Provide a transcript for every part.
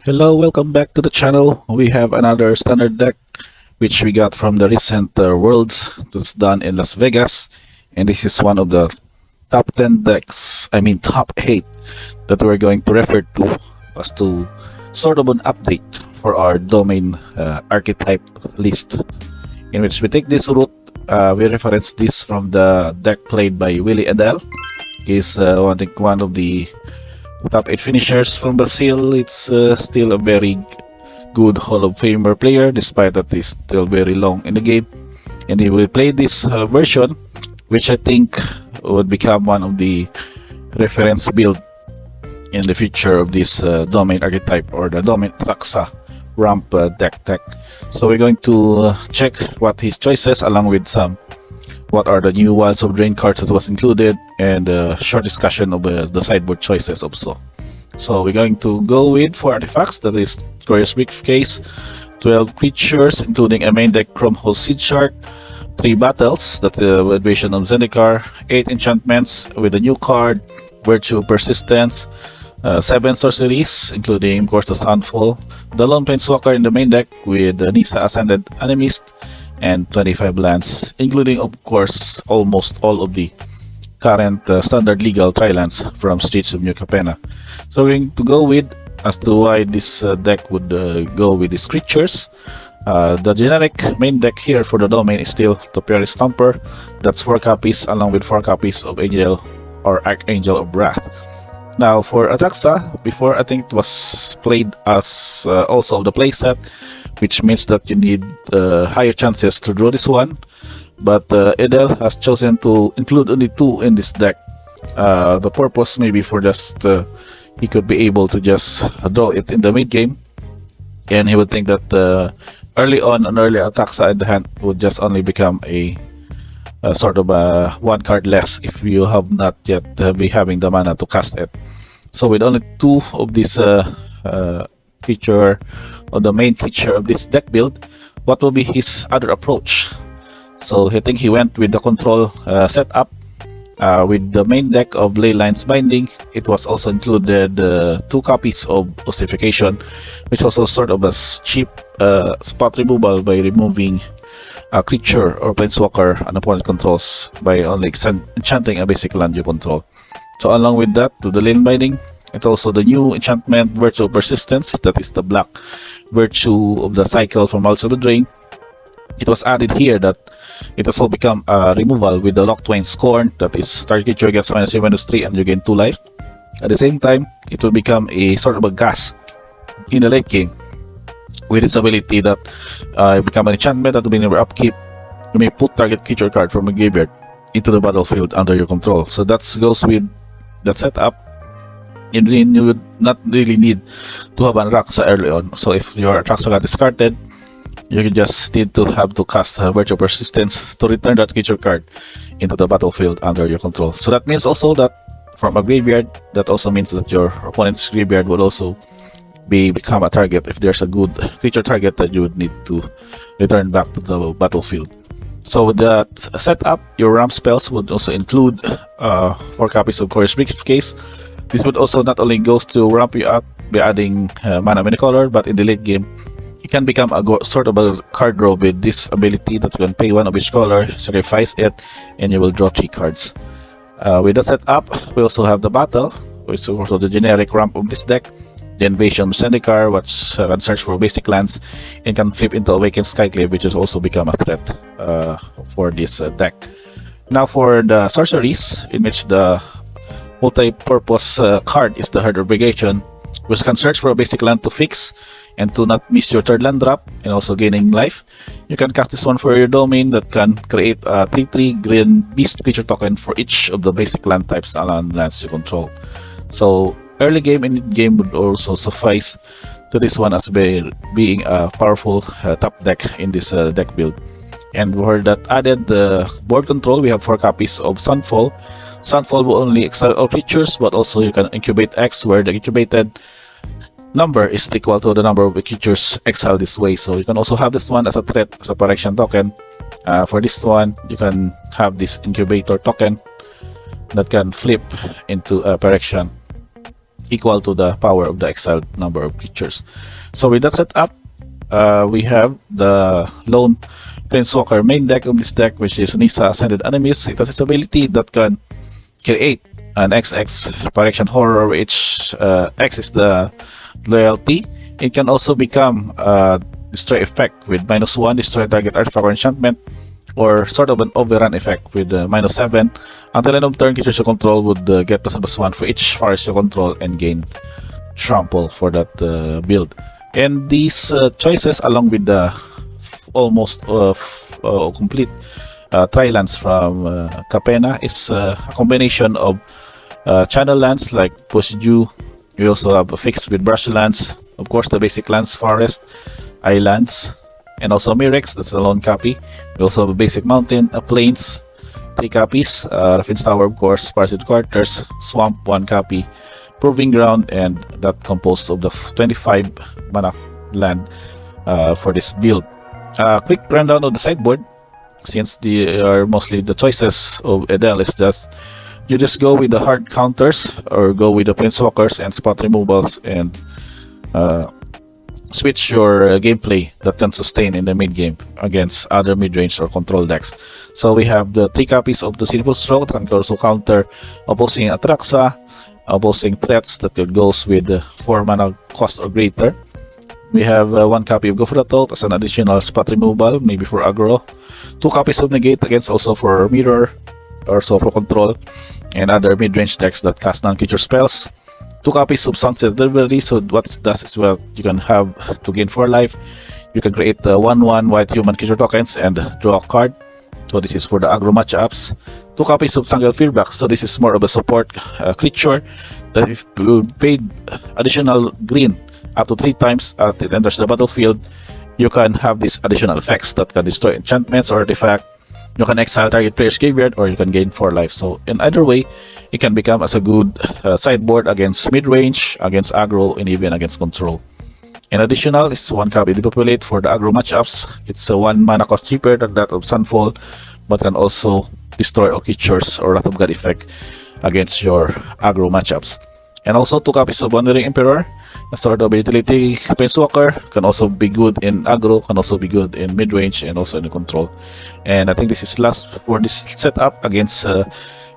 Hello, welcome back to the channel. We have another standard deck which we got from the recent Worlds that's done in Las Vegas, and this is one of the top 10 decks, top 8 that we're going to refer to as to sort of an update for our domain archetype list, in which we take this route. We reference this from the deck played by Willie Edel. He's I think one of the top 8 finishers from Brazil. It's still a very good Hall of Famer player, despite that he's still very long in the game. And he will play this version, which I think would become one of the reference build in the future of this domain archetype, or the domain Atraxa ramp deck. So we're going to check what his choices, along with what are the new Wilds of Drain cards that was included, and a short discussion of the sideboard choices also. So we're going to go with 4 artifacts, that is Curious Briefcase, 12 creatures including a main deck Chrome Hole Seed Shark, 3 battles, that's the Valuation of Zendikar, 8 enchantments with a new card, Virtue of Persistence, 7 sorceries including of course the Sunfall, the Lone Planeswalker in the main deck with Nissa Ascended Animist, and 25 lands, including of course almost all of the current standard legal tri-lands from Streets of New Capenna. So we're going to go with as to why this deck would go with these creatures. The generic main deck here for the domain is still Topiary Stomper. That's 4 copies, along with 4 copies of Angel or Archangel of Wrath. Now for Atraxa, before I think it was played as also the playset, which means that you need higher chances to draw this one. But Edel has chosen to include only 2 in this deck. The purpose maybe for just he could be able to just draw it in the mid game, and he would think that early on an early Atraxa in the hand would just only become a sort of a 1 card less if you have not yet be having the mana to cast it. So with only 2 of this feature, or the main feature of this deck build, what will be his other approach? So I think he went with the control setup with the main deck of Leylines Binding. It was also included 2 copies of Ossification, which is also sort of a cheap spot removal by removing a creature or planeswalker an opponent controls by only enchanting a basic land you control. So along with that, to the Lane Binding, it's also the new enchantment Virtue of Persistence, that is the black virtue of the cycle from Wilds of the Drain. It was added here that it has all become a removal with the Locktwain Scorn, that is target creature gets -3/-3 and you gain 2 life. At the same time, it will become a sort of a gas in the late game with its ability that become an enchantment that will be never upkeep. You may put target creature card from a graveyard into the battlefield under your control. So that goes with that setup. And then you would not really need to have an Atraxa early on. So if your Atraxa got discarded, you just need to have to cast Virtue of Persistence to return that creature card into the battlefield under your control. So that means also that from a graveyard, that also means that your opponent's graveyard would also become a target if there's a good creature target that you would need to return back to the battlefield. So with that setup, your ramp spells would also include 4 copies of Curious Briefcase. This would also not only goes to ramp you up by adding mana many-color, but in the late game, you can become a sort of a card draw with this ability that you can pay 1 of each color, sacrifice it, and you will draw 3 cards. With that setup, we also have the battle, which is also the generic ramp of this deck. The Invasion of Zendikar, which can search for basic lands and can flip into Awakened Skyclave, which has also become a threat for this deck. Now for the sorceries, in which the multi-purpose card is the Herd Obligation, which can search for a basic land to fix and to not miss your 3rd land drop and also gaining life. You can cast this one for your domain that can create a 3/3 green beast creature token for each of the basic land types and lands you control. So early game and mid game would also suffice to this one as being a powerful top deck in this deck build. And for that added board control, we have 4 copies of Sunfall. Sunfall will only exile all creatures, but also you can incubate X, where the incubated number is equal to the number of creatures exiled this way. So you can also have this one as a threat, as a protection token. For this one, you can have this incubator token that can flip into a protection equal to the power of the exiled number of creatures. So with that setup, we have the lone Planeswalker main deck of this deck, which is Nissa Ascended Enemies. It has its ability that can create an XX Direction Horror, which X is the loyalty. It can also become a destroy effect with -1, destroy target artifact or enchantment, or sort of an overrun effect with -7. Until end of turn, creatures you control would get +1/+1 for each forest you control and gain trample for that build. And these choices, along with the almost complete tri-lands from Capena, is a combination of channel lands like Push Dew. We also have a fix with brush lands, of course the basic lands, forest, islands, and also Mirex, that's a lone copy. We also have a basic mountain, a plains, 3 copies, Raffin's Tower, of course, Parasite Quarters, Swamp, 1 copy, Proving Ground, and that composed of the 25 mana land for this build. Quick rundown of the sideboard, since they are mostly the choices of Edel, is just you just go with the hard counters or go with the Planeswalkers and spot removals and switch your gameplay that can sustain in the mid game against other mid-range or control decks. So we have the 3 copies of the Sinful Stroke that can also counter opposing Atraxa, opposing threats that goes with 4 mana cost or greater. We have 1 copy of Go for the Throat as an additional spot removal, maybe for aggro. 2 copies of Negate against also for Mirror, also for control, and other mid-range decks that cast non-creature spells. 2 copies of Sunset Delivery, so what it does is, well, you can have to gain 4 life. You can create 1/1 white human creature tokens and draw a card. So this is for the aggro matchups. 2 copies of Strangle Fearback, so this is more of a support creature that if you paid additional green up to 3 times as it enters the battlefield, you can have these additional effects that can destroy enchantments or artifact. You can exile target player's graveyard, or you can gain 4 life. So in either way, it can become as a good sideboard against mid-range, against aggro, and even against control. And additional is 1 copy Depopulate for the aggro matchups. It's a 1 mana cost cheaper than that of Sunfall, but can also destroy all creatures or Wrath of God effect against your aggro matchups. And also 2 copies of Wandering Emperor, a sort of utility Planeswalker, can also be good in aggro, can also be good in mid-range, and also in control. And I think this is last for this setup against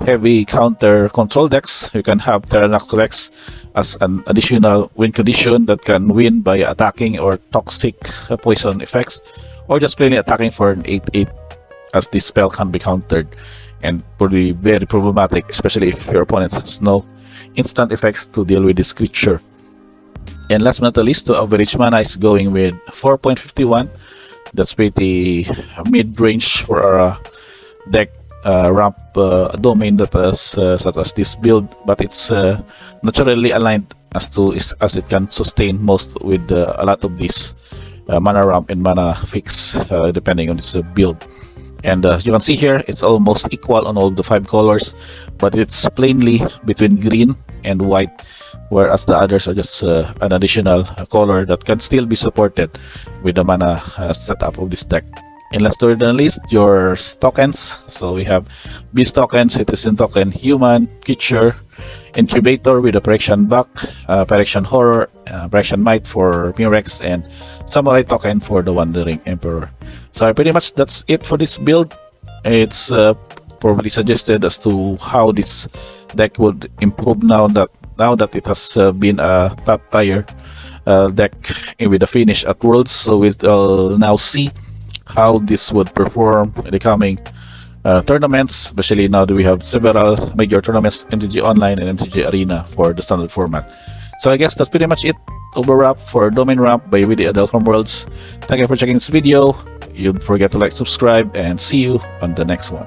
heavy counter control decks. You can have Terranax as an additional win condition that can win by attacking or toxic poison effects, or just plainly attacking for an 8/8, as this spell can be countered and probably very problematic, especially if your opponent has no instant effects to deal with this creature. And last but not least, the average mana is going with 4.51. That's pretty mid-range for our deck ramp domain that has such as this build, but it's naturally aligned as it can sustain most with a lot of these mana ramp and mana fix depending on this build. And you can see here, it's almost equal on all the 5 colors, but it's plainly between green and white, whereas the others are just an additional color that can still be supported with the mana setup of this deck. And last but not least, your tokens. So we have Beast token, Citizen token, Human, Creature, Incubator with a Prediction Back, Prediction Horror, Prediction Might for Mirex, and Samurai token for the Wandering Emperor. So pretty much that's it for this build. It's probably suggested as to how this deck would improve now that it has been a top tier deck with the finish at Worlds. So we'll now see how this would perform in the coming tournaments, especially now that we have several major tournaments, MTG Online and MTG Arena for the standard format. So I guess that's pretty much it. Overwrap for Domain Ramp by Willie Adele from Worlds. Thank you for checking this video. Don't forget to like, subscribe, and see you on the next one.